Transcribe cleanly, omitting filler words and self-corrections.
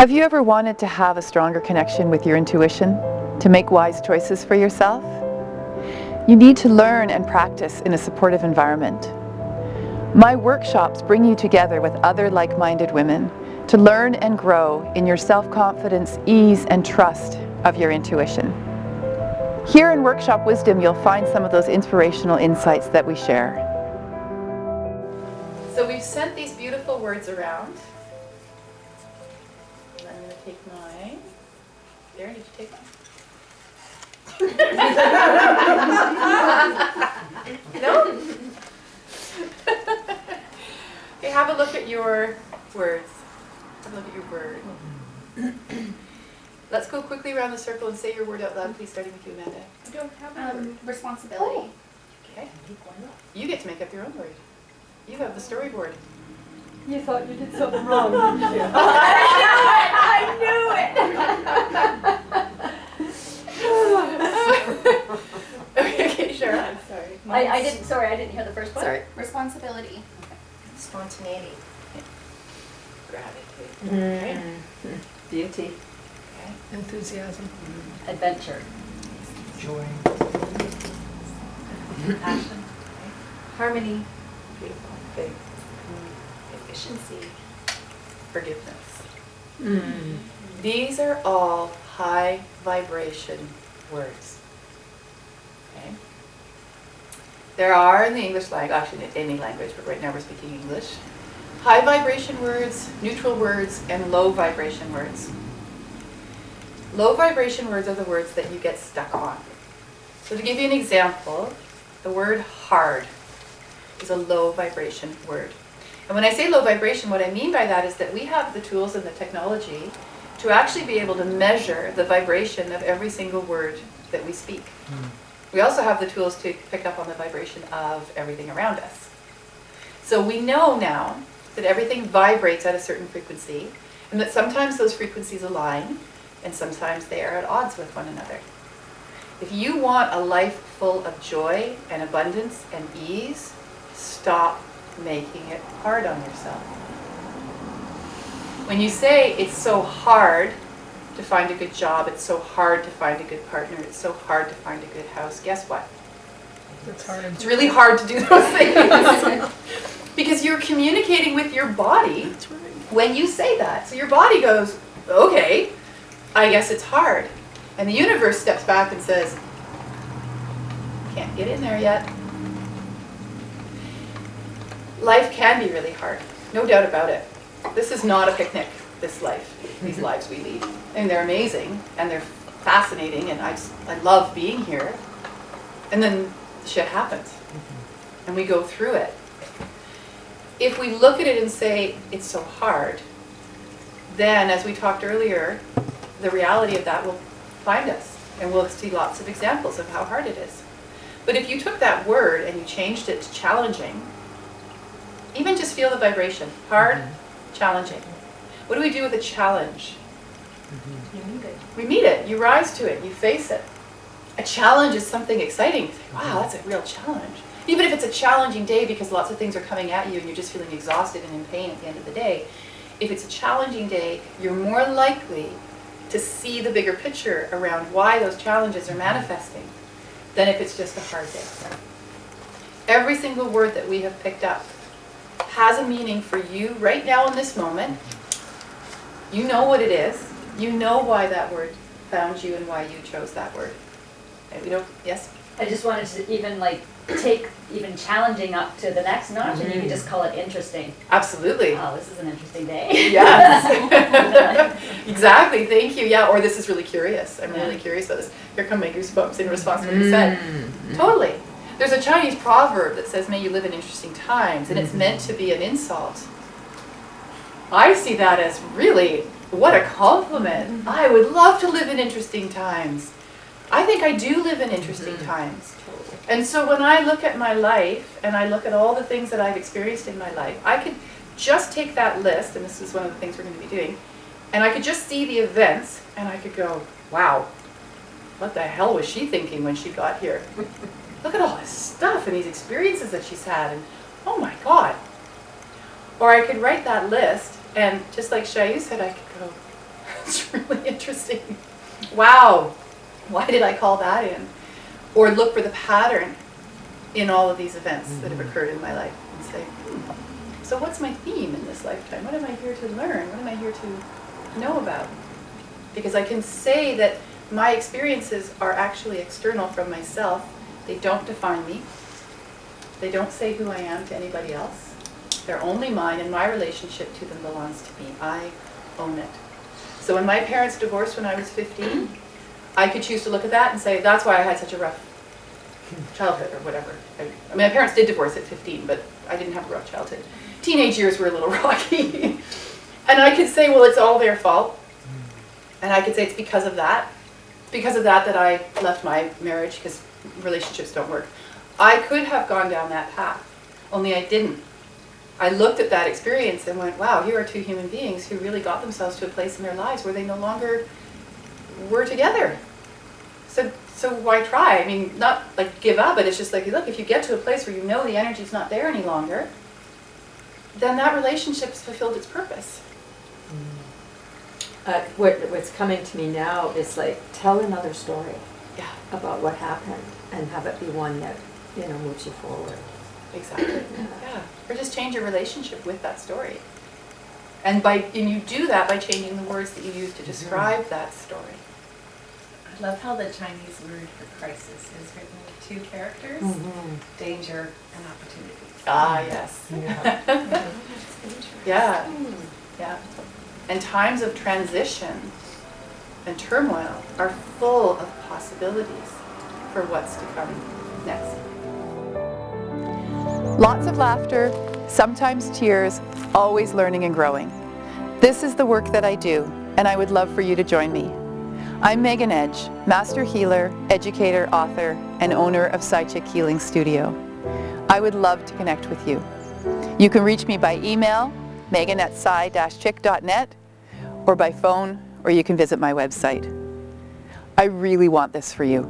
Have you ever wanted to have a stronger connection with your intuition, to make wise choices for yourself? You need to learn and practice in a supportive environment. My workshops bring you together with other like-minded women to learn and grow in your self-confidence, ease, and trust of your intuition. Here in Workshop Wisdom, you'll find some of those inspirational insights that we share. So we've sent these beautiful words around. And I'm going to take mine. Darren, did you take mine? No? Okay, have a look at your words. Have a look at your word. Let's go quickly around the circle and say your word out loud, please, starting with you, Amanda. I don't have a word. Responsibility. Oh. Okay. You get to make up your own word. You have the storyboard. You thought you did something wrong, didn't you? I knew it! Okay, sure. I'm sorry. I didn't hear the first one. Sorry. Responsibility. Spontaneity. Gratitude. Okay. Beauty. Okay. Enthusiasm. Adventure. Joy. Passion. Harmony. Beautiful. Faith. Efficiency. Forgiveness. These are all high vibration words. Okay. There are in the English language, actually in any language, but right now we're speaking English, high vibration words, neutral words, and low vibration words. Low vibration words are the words that you get stuck on. So to give you an example, the word hard is a low vibration word. And when I say low vibration, what I mean by that is that we have the tools and the technology to actually be able to measure the vibration of every single word that we speak. We also have the tools to pick up on the vibration of everything around us. So we know now that everything vibrates at a certain frequency, and that sometimes those frequencies align, and sometimes they are at odds with one another. If you want a life full of joy and abundance and ease, stop making it hard on yourself. When you say it's so hard to find a good job, it's so hard to find a good partner, it's so hard to find a good house, guess what? It's hard. It's really hard to do those things. Because you're communicating with your body when you say that. So your body goes, okay, I guess it's hard. And the universe steps back and says, can't get in there yet. Life can be really hard, no doubt about it. This is not a picnic, this life, these lives we lead. And they're amazing, and they're fascinating, and I love being here. And then shit happens, and we go through it. If we look at it and say, it's so hard, then, as we talked earlier, the reality of that will find us, and we'll see lots of examples of how hard it is. But if you took that word and you changed it to challenging, even just feel the vibration. Hard, challenging. What do we do with a challenge? You need it. We meet it. You rise to it. You face it. A challenge is something exciting. You think, wow, that's a real challenge. Even if it's a challenging day because lots of things are coming at you and you're just feeling exhausted and in pain at the end of the day, if it's a challenging day, you're more likely to see the bigger picture around why those challenges are manifesting than if it's just a hard day. Every single word that we have picked up has a meaning for you right now in this moment. You know what it is. You know why that word found you and why you chose that word. Okay, we don't, yes? I just wanted to even take even challenging up to the next notch, and you could just call it interesting. Absolutely. Oh, this is an interesting day. Yes. Exactly. Thank you. Yeah. Or this is really curious. I'm really curious about this. Here come my goosebumps in response to what you said. Totally. There's a Chinese proverb that says, may you live in interesting times, and it's meant to be an insult. I see that as really, what a compliment. I would love to live in interesting times. I think I do live in interesting times. And so when I look at my life, and I look at all the things that I've experienced in my life, I could just take that list, and this is one of the things we're going to be doing, and I could just see the events, and I could go, wow, what the hell was she thinking when she got here? Look at all this stuff and these experiences that she's had, and oh my God. Or I could write that list, and just like Shayu said, I could go, It's really interesting. Wow, why did I call that in? Or look for the pattern in all of these events that have occurred in my life and say, so what's my theme in this lifetime? What am I here to learn? What am I here to know about? Because I can say that my experiences are actually external from myself. They don't define me. They don't say who I am to anybody else. They're only mine, and my relationship to them belongs to me. I own it. So when my parents divorced when I was 15, I could choose to look at that and say, that's why I had such a rough childhood or whatever. I mean, my parents did divorce at 15, but I didn't have a rough childhood. Teenage years were a little rocky. And I could say, well, it's all their fault. And I could say it's because of that. It's because of that that I left my marriage, because relationships don't work. I could have gone down that path, only I didn't. I looked at that experience and went, wow, here are two human beings who really got themselves to a place in their lives where they no longer were together. So why try? I mean, not like give up, but it's just like, look, if you get to a place where you know the energy's not there any longer, then that relationship's fulfilled its purpose. What's coming to me now is like, tell another story Yeah, about what happened and have it be one that, moves you forward. exactly. Yeah, or just change your relationship with that story. And you do that by changing the words that you use to describe that story. I love how the Chinese word for crisis is written with two characters, danger and opportunity. Ah, yes. Yeah, yeah. And times of transition and turmoil are full of possibilities for what's to come next. Lots of laughter, sometimes tears, always learning and growing. This is the work that I do, and I would love for you to join me. I'm Megan Edge, Master Healer, Educator, Author, and owner of Psy-Chick Healing Studio. I would love to connect with you. You can reach me by email, megan@psy-chick.net, or by phone, or you can visit my website. I really want this for you.